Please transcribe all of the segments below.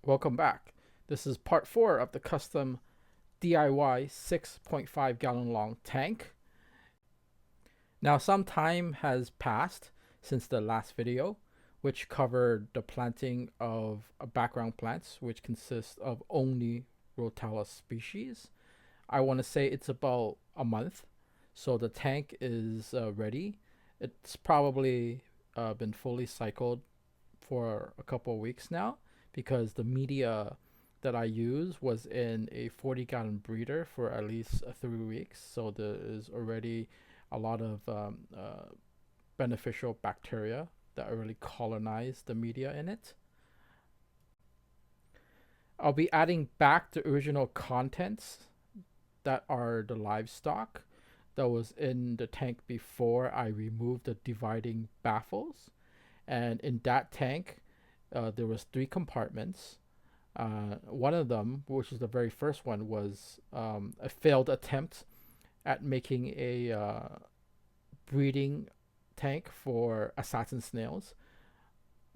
Welcome back. This is part 4 of the custom DIY 6.5 gallon long tank. Now some time has passed since the last video, which covered the planting of background plants, which consist of only Rotella species. I want to say it's about a month, so the tank is ready. It's probably been fully cycled for a couple of weeks now because the media that I use was in a 40-gallon breeder for at least 3 weeks. So there is already a lot of beneficial bacteria that already colonize the media in it. I'll be adding back the original contents that are the livestock that was in the tank before I removed the dividing baffles. And in that tank, there was 3 compartments. One of them, which is the very first one, was a failed attempt at making a breeding tank for assassin snails.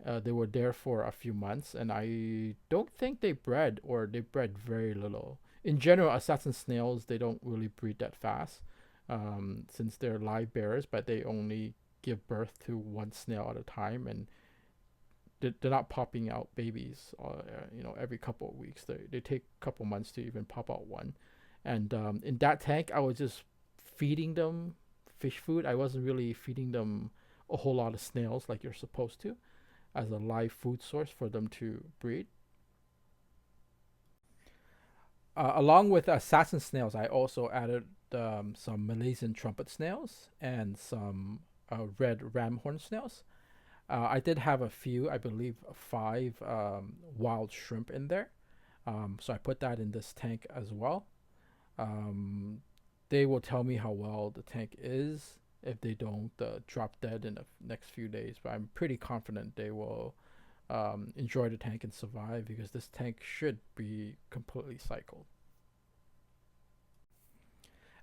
They were there for a few months, and I don't think they bred, or they bred very little. In general, assassin snails, they don't really breed that fast, since they're live bearers, but they only give birth to one snail at a time, and they're not popping out babies, every couple of weeks. They take a couple months to even pop out one. And in that tank, I was just feeding them fish food. I wasn't really feeding them a whole lot of snails like you're supposed to, as a live food source for them to breed. Along with assassin snails, I also added some Malaysian trumpet snails and some red ramhorn snails. I did have a few, I believe 5 wild shrimp in there. So I put that in this tank as well. They will tell me how well the tank is if they don't drop dead in the next few days. But I'm pretty confident they will enjoy the tank and survive, because this tank should be completely cycled.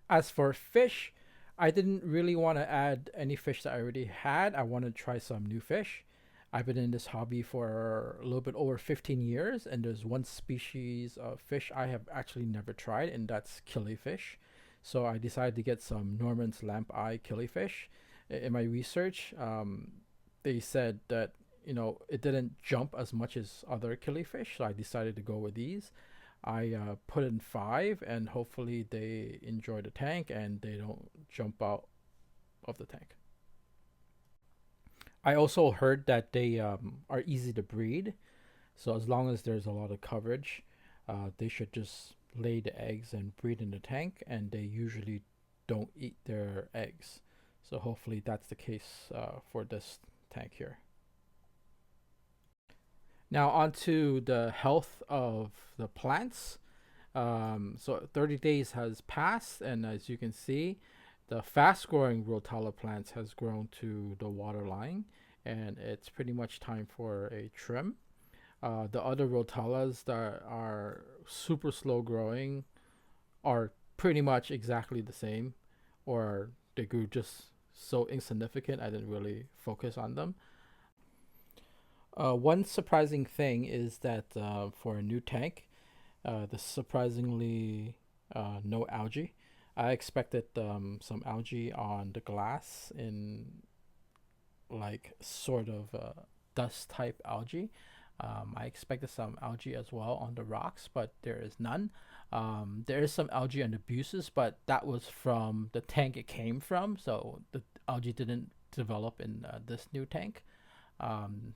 As for fish, I didn't really want to add any fish that I already had. I wanted to try some new fish. I've been in this hobby for a little bit over 15 years, and there's one species of fish I have actually never tried, and that's killifish. So I decided to get some Norman's lamp eye killifish. In my research, they said that it didn't jump as much as other killifish, so I decided to go with these. I put in 5, and hopefully they enjoy the tank and they don't jump out of the tank. I also heard that they are easy to breed, so as long as there's a lot of coverage, they should just lay the eggs and breed in the tank, and they usually don't eat their eggs. So hopefully that's the case for this tank here. Now on to the health of the plants. So 30 days has passed, and as you can see, the fast growing Rotella plants has grown to the water line, and it's pretty much time for a trim. The other Rotellas that are super slow growing are pretty much exactly the same, or they grew just so insignificant I didn't really focus on them. One surprising thing is that for a new tank, there's surprisingly no algae. I expected some algae on the glass, in like sort of dust type algae. I expected some algae as well on the rocks, but there is none. There is some algae on the buses, but that was from the tank it came from, so the algae didn't develop in this new tank.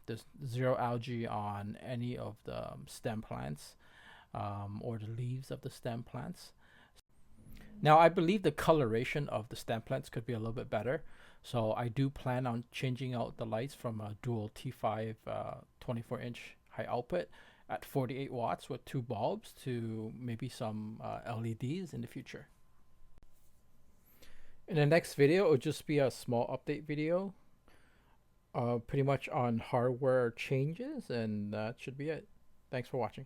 There's zero algae on any of the stem plants, or the leaves of the stem plants. Now, I believe the coloration of the stem plants could be a little bit better, so I do plan on changing out the lights from a dual T5 24-inch high output at 48 watts with 2 bulbs to maybe some LEDs in the future. In the next video, it'll just be a small update video, pretty much on hardware changes, and that should be it. Thanks for watching.